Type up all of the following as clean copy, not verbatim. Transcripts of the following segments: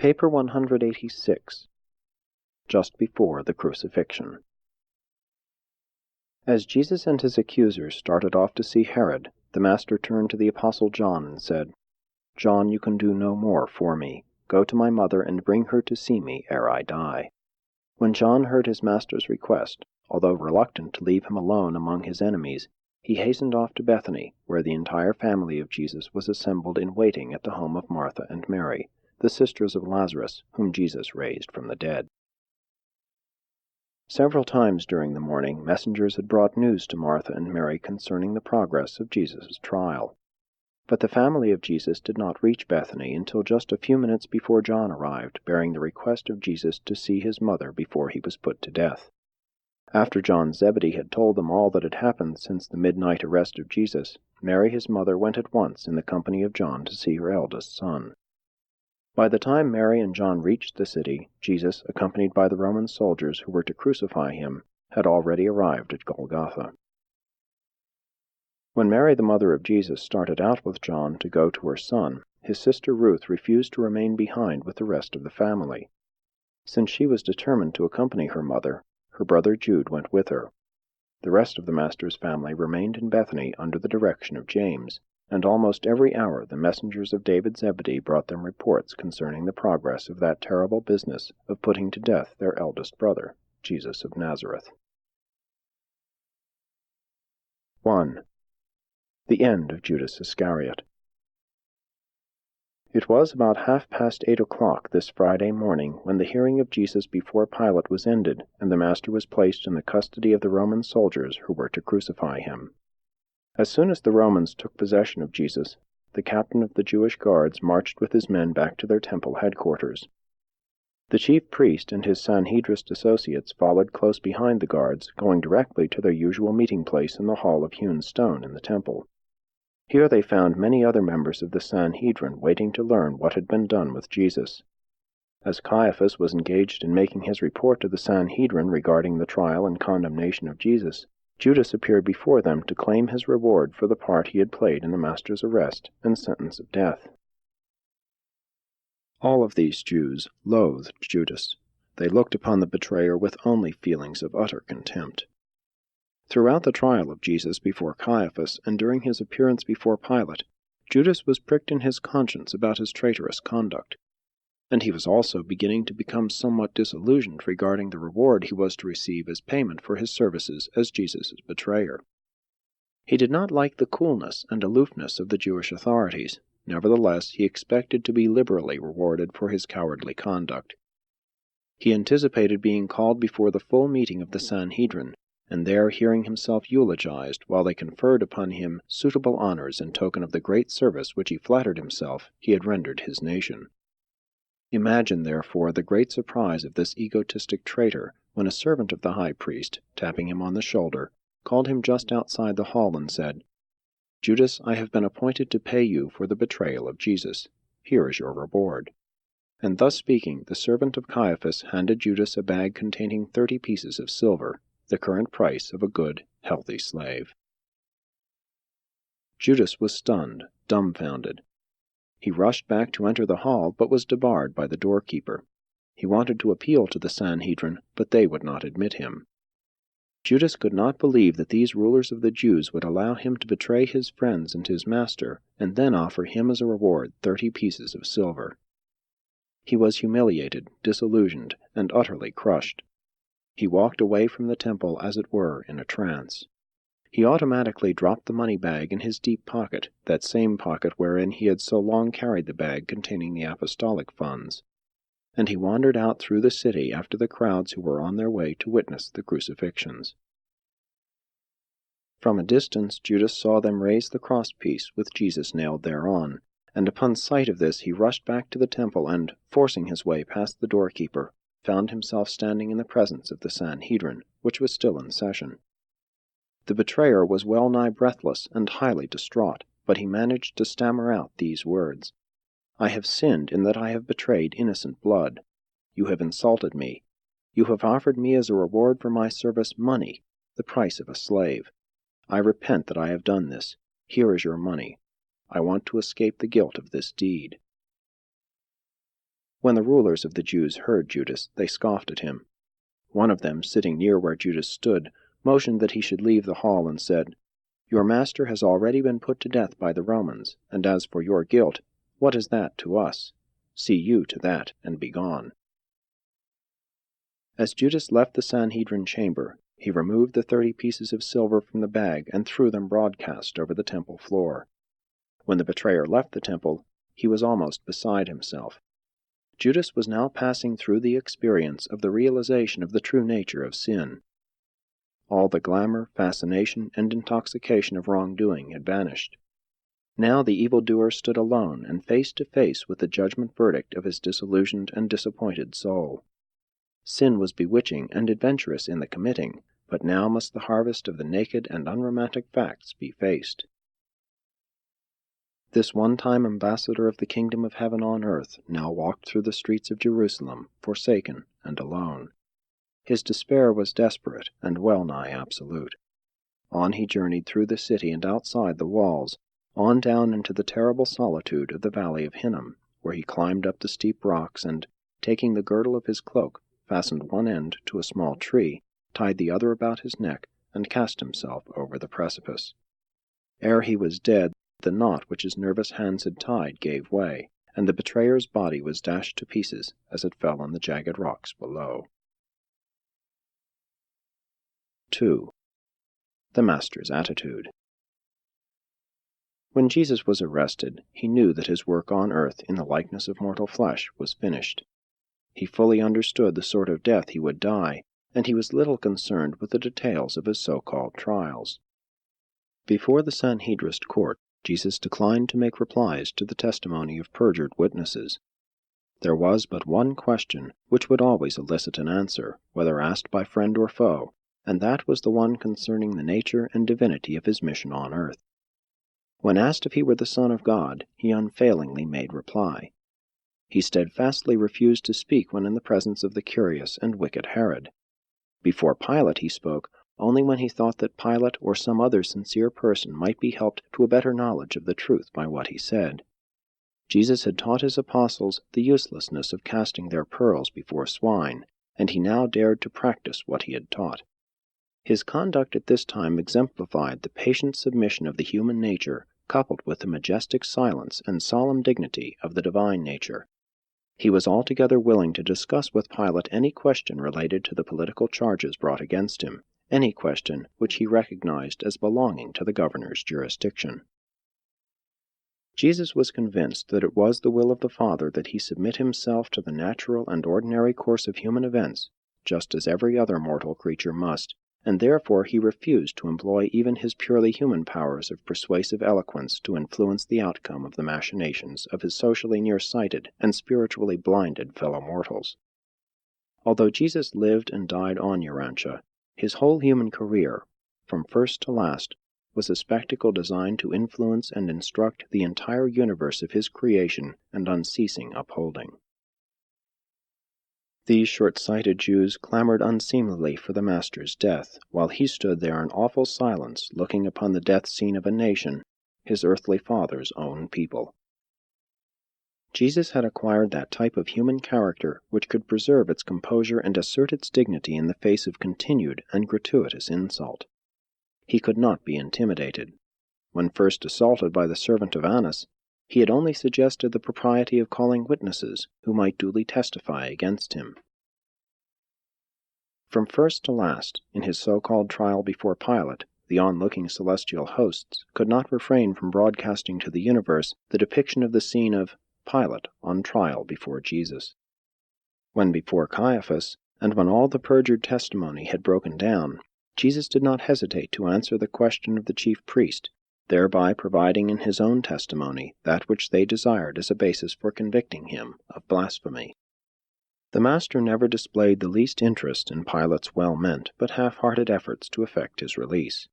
Paper 186. Just before the Crucifixion. As Jesus and his accusers started off to see Herod, the Master turned to the Apostle John and said, "John, you can do no more for me. Go to my mother and bring her to see me ere I die." When John heard his Master's request, although reluctant to leave him alone among his enemies, he hastened off to Bethany, where the entire family of Jesus was assembled in waiting at the home of Martha and Mary, the sisters of Lazarus, whom Jesus raised from the dead. Several times during the morning, messengers had brought news to Martha and Mary concerning the progress of Jesus' trial. But the family of Jesus did not reach Bethany until just a few minutes before John arrived, bearing the request of Jesus to see his mother before he was put to death. After John Zebedee had told them all that had happened since the midnight arrest of Jesus, Mary his mother went at once in the company of John to see her eldest son. By the time Mary and John reached the city, Jesus, accompanied by the Roman soldiers who were to crucify him, had already arrived at Golgotha. When Mary, the mother of Jesus, started out with John to go to her son, his sister Ruth refused to remain behind with the rest of the family. Since she was determined to accompany her mother, her brother Jude went with her. The rest of the Master's family remained in Bethany under the direction of James, and almost every hour the messengers of David Zebedee brought them reports concerning the progress of that terrible business of putting to death their eldest brother, Jesus of Nazareth. 1. The end of Judas Iscariot. It was about 8:30 this Friday morning when the hearing of Jesus before Pilate was ended, and the Master was placed in the custody of the Roman soldiers who were to crucify him. As soon as the Romans took possession of Jesus, the captain of the Jewish guards marched with his men back to their temple headquarters. The chief priest and his Sanhedrist associates followed close behind the guards, going directly to their usual meeting place in the hall of hewn stone in the temple. Here they found many other members of the Sanhedrin waiting to learn what had been done with Jesus. As Caiaphas was engaged in making his report to the Sanhedrin regarding the trial and condemnation of Jesus, Judas appeared before them to claim his reward for the part he had played in the Master's arrest and sentence of death. All of these Jews loathed Judas. They looked upon the betrayer with only feelings of utter contempt. Throughout the trial of Jesus before Caiaphas and during his appearance before Pilate, Judas was pricked in his conscience about his traitorous conduct, and he was also beginning to become somewhat disillusioned regarding the reward he was to receive as payment for his services as Jesus' betrayer. He did not like the coolness and aloofness of the Jewish authorities. Nevertheless, he expected to be liberally rewarded for his cowardly conduct. He anticipated being called before the full meeting of the Sanhedrin, and there hearing himself eulogized while they conferred upon him suitable honors in token of the great service which he flattered himself he had rendered his nation. Imagine, therefore, the great surprise of this egotistic traitor when a servant of the high priest, tapping him on the shoulder, called him just outside the hall and said, "Judas, I have been appointed to pay you for the betrayal of Jesus. Here is your reward." And thus speaking, the servant of Caiaphas handed Judas a bag containing 30 pieces of silver, the current price of a good, healthy slave. Judas was stunned, dumbfounded. He rushed back to enter the hall, but was debarred by the doorkeeper. He wanted to appeal to the Sanhedrin, but they would not admit him. Judas could not believe that these rulers of the Jews would allow him to betray his friends and his master, and then offer him as a reward 30 pieces of silver. He was humiliated, disillusioned, and utterly crushed. He walked away from the temple, as it were, in a trance. He automatically dropped the money bag in his deep pocket, that same pocket wherein he had so long carried the bag containing the apostolic funds, and he wandered out through the city after the crowds who were on their way to witness the crucifixions. From a distance Judas saw them raise the crosspiece with Jesus nailed thereon, and upon sight of this he rushed back to the temple and, forcing his way past the doorkeeper, found himself standing in the presence of the Sanhedrin, which was still in session. The betrayer was well-nigh breathless and highly distraught, but he managed to stammer out these words, "I have sinned in that I have betrayed innocent blood. You have insulted me. You have offered me as a reward for my service money, the price of a slave. I repent that I have done this. Here is your money. I want to escape the guilt of this deed." When the rulers of the Jews heard Judas, they scoffed at him. One of them, sitting near where Judas stood, motioned that he should leave the hall and said, "Your master has already been put to death by the Romans, and as for your guilt, what is that to us? See you to that, and be gone." As Judas left the Sanhedrin chamber, he removed the 30 pieces of silver from the bag and threw them broadcast over the temple floor. When the betrayer left the temple, he was almost beside himself. Judas was now passing through the experience of the realization of the true nature of sin. All the glamour, fascination, and intoxication of wrongdoing had vanished. Now the evildoer stood alone and face to face with the judgment verdict of his disillusioned and disappointed soul. Sin was bewitching and adventurous in the committing, but now must the harvest of the naked and unromantic facts be faced. This one-time ambassador of the kingdom of heaven on earth now walked through the streets of Jerusalem, forsaken and alone. His despair was desperate and well-nigh absolute. On he journeyed through the city and outside the walls, on down into the terrible solitude of the valley of Hinnom, where he climbed up the steep rocks and, taking the girdle of his cloak, fastened one end to a small tree, tied the other about his neck, and cast himself over the precipice. Ere he was dead, the knot which his nervous hands had tied gave way, and the betrayer's body was dashed to pieces as it fell on the jagged rocks below. 2. The Master's attitude. When Jesus was arrested, he knew that his work on earth in the likeness of mortal flesh was finished. He fully understood the sort of death he would die, and he was little concerned with the details of his so-called trials. Before the Sanhedrist court, Jesus declined to make replies to the testimony of perjured witnesses. There was but one question which would always elicit an answer, whether asked by friend or foe, and that was the one concerning the nature and divinity of his mission on earth. When asked if he were the Son of God, he unfailingly made reply. He steadfastly refused to speak when in the presence of the curious and wicked Herod. Before Pilate he spoke only when he thought that Pilate or some other sincere person might be helped to a better knowledge of the truth by what he said. Jesus had taught his apostles the uselessness of casting their pearls before swine, and he now dared to practice what he had taught. His conduct at this time exemplified the patient submission of the human nature, coupled with the majestic silence and solemn dignity of the divine nature. He was altogether willing to discuss with Pilate any question related to the political charges brought against him, any question which he recognized as belonging to the governor's jurisdiction. Jesus was convinced that it was the will of the Father that he submit himself to the natural and ordinary course of human events, just as every other mortal creature must, and therefore he refused to employ even his purely human powers of persuasive eloquence to influence the outcome of the machinations of his socially nearsighted and spiritually blinded fellow-mortals. Although Jesus lived and died on Urantia, his whole human career, from first to last, was a spectacle designed to influence and instruct the entire universe of his creation and unceasing upholding. These short-sighted Jews clamored unseemly for the Master's death, while he stood there in awful silence looking upon the death scene of a nation, his earthly Father's own people. Jesus had acquired that type of human character which could preserve its composure and assert its dignity in the face of continued and gratuitous insult. He could not be intimidated. When first assaulted by the servant of Annas, he had only suggested the propriety of calling witnesses who might duly testify against him. From first to last, in his so-called trial before Pilate, the onlooking celestial hosts could not refrain from broadcasting to the universe the depiction of the scene of Pilate on trial before Jesus. When before Caiaphas, and when all the perjured testimony had broken down, Jesus did not hesitate to answer the question of the chief priest, thereby providing in his own testimony that which they desired as a basis for convicting him of blasphemy. The Master never displayed the least interest in Pilate's well-meant but half-hearted efforts to effect his release.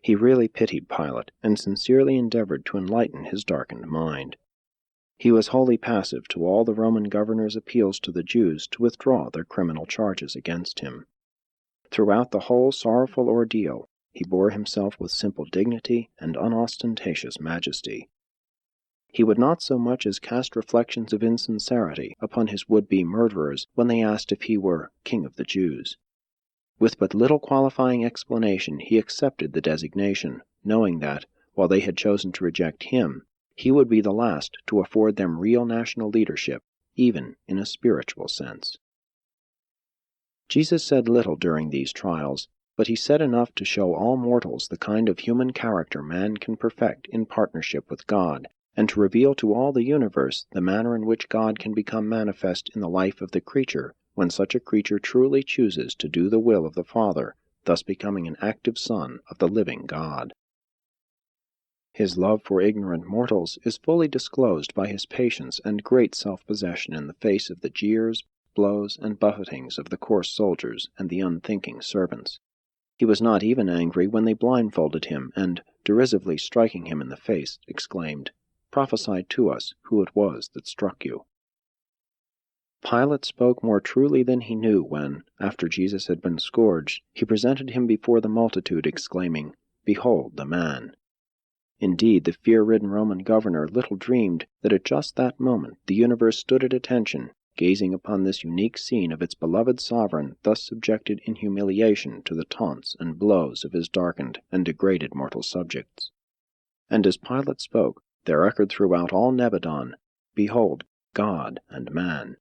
He really pitied Pilate and sincerely endeavored to enlighten his darkened mind. He was wholly passive to all the Roman governor's appeals to the Jews to withdraw their criminal charges against him. Throughout the whole sorrowful ordeal, he bore himself with simple dignity and unostentatious majesty. He would not so much as cast reflections of insincerity upon his would-be murderers when they asked if he were King of the Jews. With but little qualifying explanation he accepted the designation, knowing that, while they had chosen to reject him, he would be the last to afford them real national leadership, even in a spiritual sense. Jesus said little during these trials, but he said enough to show all mortals the kind of human character man can perfect in partnership with God, and to reveal to all the universe the manner in which God can become manifest in the life of the creature when such a creature truly chooses to do the will of the Father, thus becoming an active son of the living God. His love for ignorant mortals is fully disclosed by his patience and great self-possession in the face of the jeers, blows, and buffetings of the coarse soldiers and the unthinking servants. He was not even angry when they blindfolded him and, derisively striking him in the face, exclaimed, "Prophesy to us who it was that struck you." Pilate spoke more truly than he knew when, after Jesus had been scourged, he presented him before the multitude, exclaiming, "Behold the man!" Indeed, the fear-ridden Roman governor little dreamed that at just that moment the universe stood at attention, gazing upon this unique scene of its beloved sovereign thus subjected in humiliation to the taunts and blows of his darkened and degraded mortal subjects. And as Pilate spoke, there echoed throughout all Nebadon, "Behold, God and man."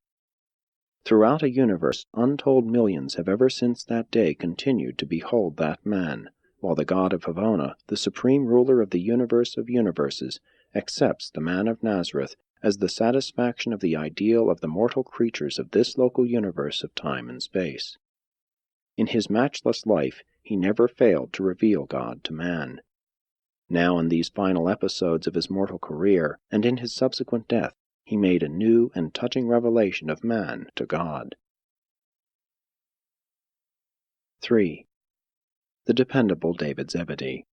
Throughout a universe, untold millions have ever since that day continued to behold that man, while the God of Havona, the supreme ruler of the universe of universes, accepts the man of Nazareth as the satisfaction of the ideal of the mortal creatures of this local universe of time and space. In his matchless life, he never failed to reveal God to man. Now, in these final episodes of his mortal career, and in his subsequent death, he made a new and touching revelation of man to God. 3. The dependable David Zebedee.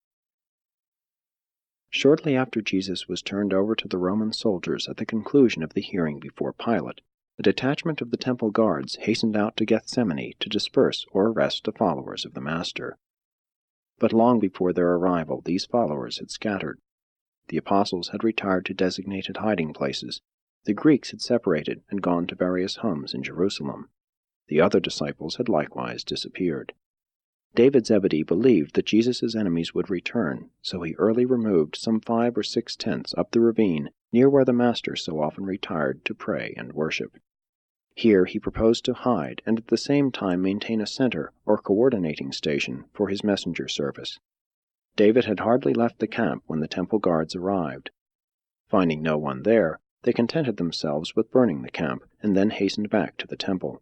Shortly after Jesus was turned over to the Roman soldiers at the conclusion of the hearing before Pilate, a detachment of the temple guards hastened out to Gethsemane to disperse or arrest the followers of the Master. But long before their arrival, these followers had scattered. The apostles had retired to designated hiding places. The Greeks had separated and gone to various homes in Jerusalem. The other disciples had likewise disappeared. David Zebedee believed that Jesus' enemies would return, so he early removed some 5 or 6 tents up the ravine near where the Master so often retired to pray and worship. Here he proposed to hide and at the same time maintain a center or coordinating station for his messenger service. David had hardly left the camp when the temple guards arrived. Finding no one there, they contented themselves with burning the camp and then hastened back to the temple.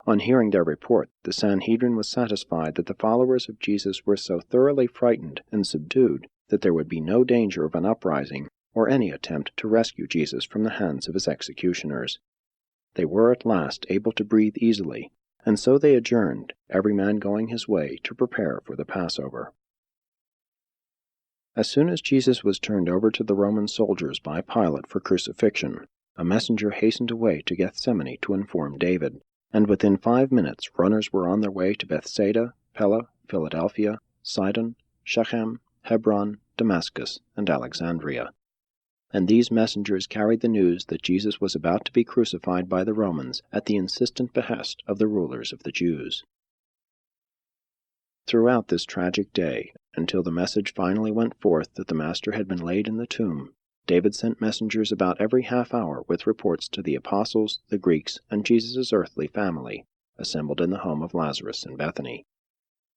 On hearing their report, the Sanhedrin was satisfied that the followers of Jesus were so thoroughly frightened and subdued that there would be no danger of an uprising or any attempt to rescue Jesus from the hands of his executioners. They were at last able to breathe easily, and so they adjourned, every man going his way to prepare for the Passover. As soon as Jesus was turned over to the Roman soldiers by Pilate for crucifixion, a messenger hastened away to Gethsemane to inform David, and within 5 minutes runners were on their way to Bethsaida, Pella, Philadelphia, Sidon, Shechem, Hebron, Damascus, and Alexandria. And these messengers carried the news that Jesus was about to be crucified by the Romans at the insistent behest of the rulers of the Jews. Throughout this tragic day, until the message finally went forth that the Master had been laid in the tomb, David sent messengers about every half hour with reports to the apostles, the Greeks, and Jesus' earthly family, assembled in the home of Lazarus in Bethany.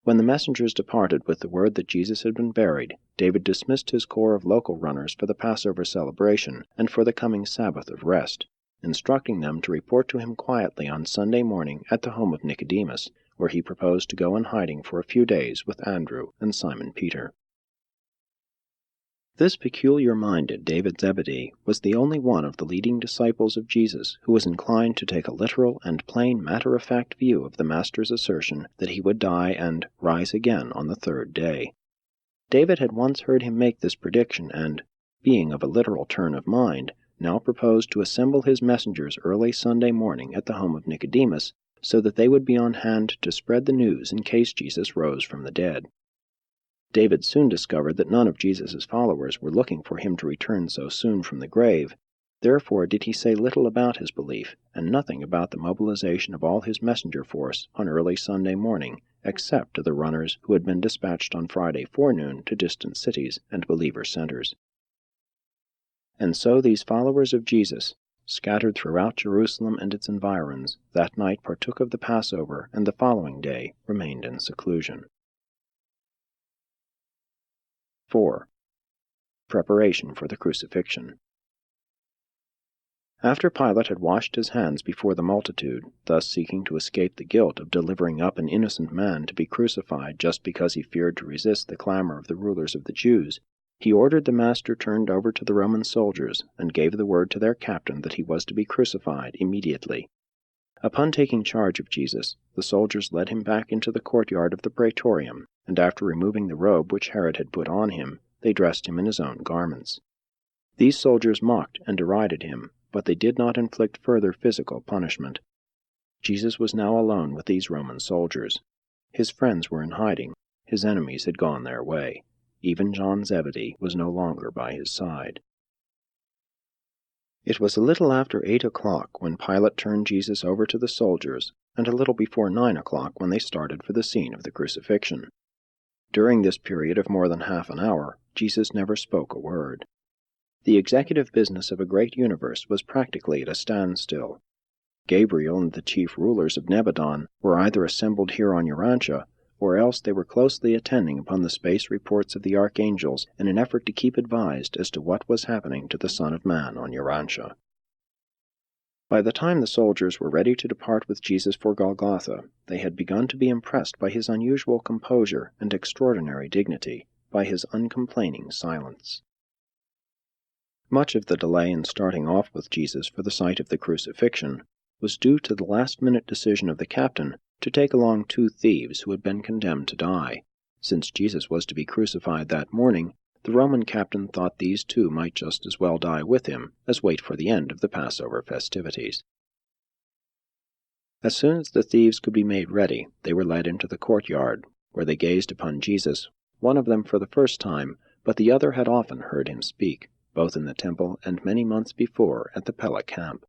When the messengers departed with the word that Jesus had been buried, David dismissed his corps of local runners for the Passover celebration and for the coming Sabbath of rest, instructing them to report to him quietly on Sunday morning at the home of Nicodemus, where he proposed to go in hiding for a few days with Andrew and Simon Peter. This peculiar-minded David Zebedee was the only one of the leading disciples of Jesus who was inclined to take a literal and plain matter-of-fact view of the Master's assertion that he would die and rise again on the 3rd day. David had once heard him make this prediction and, being of a literal turn of mind, now proposed to assemble his messengers early Sunday morning at the home of Nicodemus so that they would be on hand to spread the news in case Jesus rose from the dead. David soon discovered that none of Jesus' followers were looking for him to return so soon from the grave. Therefore did he say little about his belief, and nothing about the mobilization of all his messenger force on early Sunday morning, except to the runners who had been dispatched on Friday forenoon to distant cities and believer centers. And so these followers of Jesus, scattered throughout Jerusalem and its environs, that night partook of the Passover, and the following day remained in seclusion. 4. Preparation for the Crucifixion. After Pilate had washed his hands before the multitude, thus seeking to escape the guilt of delivering up an innocent man to be crucified just because he feared to resist the clamor of the rulers of the Jews, he ordered the master turned over to the Roman soldiers, and gave the word to their captain that he was to be crucified immediately. Upon taking charge of Jesus, the soldiers led him back into the courtyard of the praetorium, and after removing the robe which Herod had put on him, they dressed him in his own garments. These soldiers mocked and derided him, but they did not inflict further physical punishment. Jesus was now alone with these Roman soldiers. His friends were in hiding. His enemies had gone their way. Even John Zebedee was no longer by his side. It was a little after 8 o'clock when Pilate turned Jesus over to the soldiers, and a little before 9 o'clock when they started for the scene of the crucifixion. During this period of more than half an hour, Jesus never spoke a word. The executive business of a great universe was practically at a standstill. Gabriel and the chief rulers of Nebadon were either assembled here on Urantia, or else they were closely attending upon the space reports of the archangels in an effort to keep advised as to what was happening to the Son of Man on Urantia. By the time the soldiers were ready to depart with Jesus for Golgotha, they had begun to be impressed by his unusual composure and extraordinary dignity, by his uncomplaining silence. Much of the delay in starting off with Jesus for the site of the crucifixion was due to the last-minute decision of the captain to take along 2 thieves who had been condemned to die. Since Jesus was to be crucified that morning, the Roman captain thought these 2 might just as well die with him as wait for the end of the Passover festivities. As soon as the thieves could be made ready, they were led into the courtyard, where they gazed upon Jesus, one of them for the first time, but the other had often heard him speak, both in the temple and many months before at the Pella camp.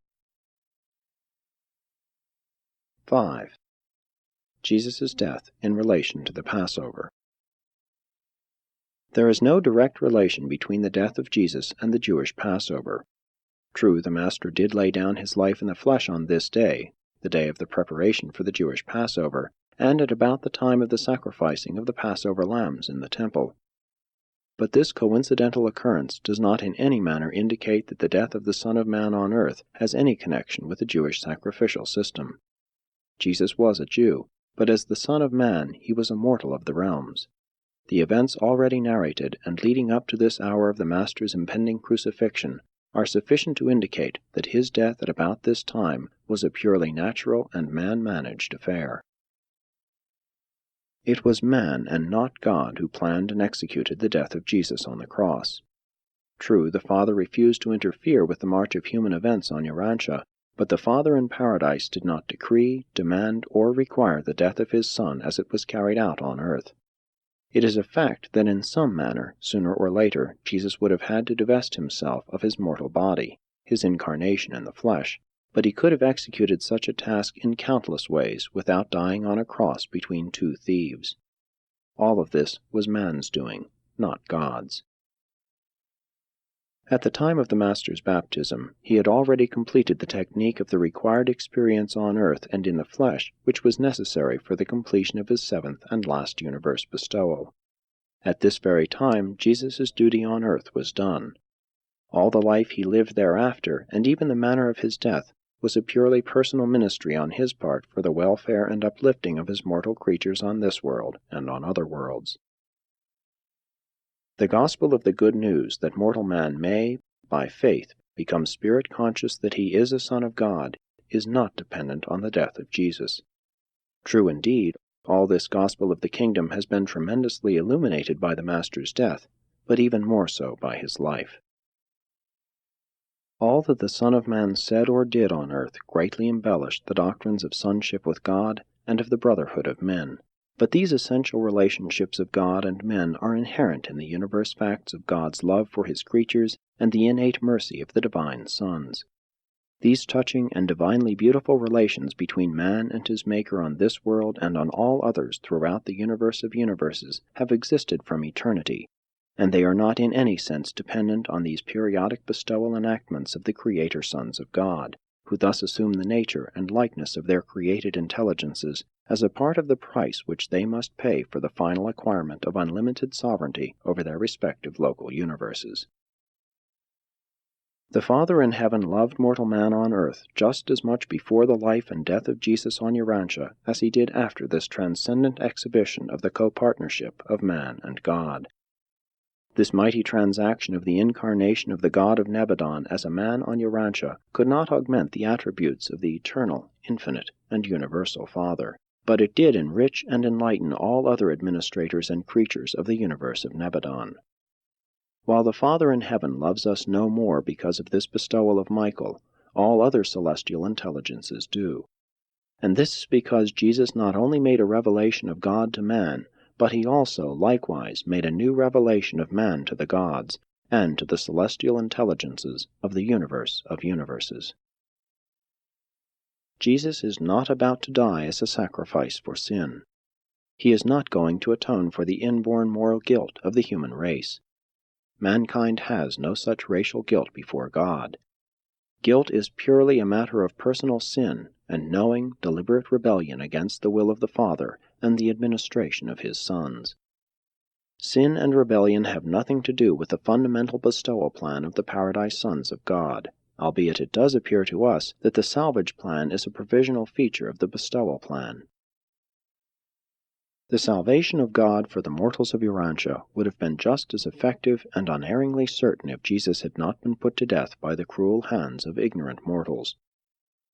5. Jesus' death in relation to the Passover. There is no direct relation between the death of Jesus and the Jewish Passover. True, the Master did lay down his life in the flesh on this day, the day of the preparation for the Jewish Passover, and at about the time of the sacrificing of the Passover lambs in the temple. But this coincidental occurrence does not in any manner indicate that the death of the Son of Man on earth has any connection with the Jewish sacrificial system. Jesus was a Jew, but as the Son of Man he was a mortal of the realms. The events already narrated and leading up to this hour of the Master's impending crucifixion are sufficient to indicate that his death at about this time was a purely natural and man-managed affair. It was man and not God who planned and executed the death of Jesus on the cross. True, the Father refused to interfere with the march of human events on Urantia, but the Father in paradise did not decree, demand, or require the death of his Son as it was carried out on earth. It is a fact that in some manner, sooner or later, Jesus would have had to divest himself of his mortal body, his incarnation in the flesh, but he could have executed such a task in countless ways without dying on a cross between 2 thieves. All of this was man's doing, not God's. At the time of the Master's baptism, he had already completed the technique of the required experience on earth and in the flesh which was necessary for the completion of his 7th and last universe bestowal. At this very time, Jesus' duty on earth was done. All the life he lived thereafter, and even the manner of his death, was a purely personal ministry on his part for the welfare and uplifting of his mortal creatures on this world and on other worlds. The gospel of the good news that mortal man may, by faith, become spirit-conscious that he is a son of God is not dependent on the death of Jesus. True indeed, all this gospel of the kingdom has been tremendously illuminated by the Master's death, but even more so by his life. All that the Son of Man said or did on earth greatly embellished the doctrines of sonship with God and of the brotherhood of men. But these essential relationships of God and men are inherent in the universe facts of God's love for his creatures and the innate mercy of the divine sons. These touching and divinely beautiful relations between man and his Maker on this world and on all others throughout the universe of universes have existed from eternity, and they are not in any sense dependent on these periodic bestowal enactments of the Creator sons of God, who thus assume the nature and likeness of their created intelligences as a part of the price which they must pay for the final acquirement of unlimited sovereignty over their respective local universes. The Father in heaven loved mortal man on earth just as much before the life and death of Jesus on Urantia as he did after this transcendent exhibition of the co-partnership of man and God. This mighty transaction of the incarnation of the God of Nebadon as a man on Urantia could not augment the attributes of the eternal, infinite, and universal Father, but it did enrich and enlighten all other administrators and creatures of the universe of Nebadon. While the Father in heaven loves us no more because of this bestowal of Michael, all other celestial intelligences do. And this is because Jesus not only made a revelation of God to man, but he also, likewise, made a new revelation of man to the gods, and to the celestial intelligences of the universe of universes. Jesus is not about to die as a sacrifice for sin. He is not going to atone for the inborn moral guilt of the human race. Mankind has no such racial guilt before God. Guilt is purely a matter of personal sin and knowing, deliberate rebellion against the will of the Father and the administration of his sons. Sin and rebellion have nothing to do with the fundamental bestowal plan of the Paradise sons of God, albeit it does appear to us that the salvage plan is a provisional feature of the bestowal plan. The salvation of God for the mortals of Urantia would have been just as effective and unerringly certain if Jesus had not been put to death by the cruel hands of ignorant mortals.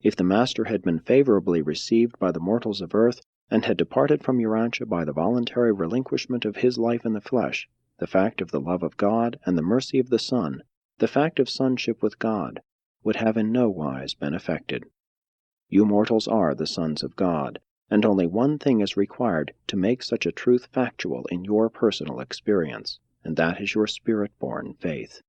If the Master had been favorably received by the mortals of earth, and had departed from Urantia by the voluntary relinquishment of his life in the flesh, the fact of the love of God and the mercy of the Son, the fact of sonship with God, would have in no wise been affected. You mortals are the sons of God, and only one thing is required to make such a truth factual in your personal experience, and that is your spirit-born faith.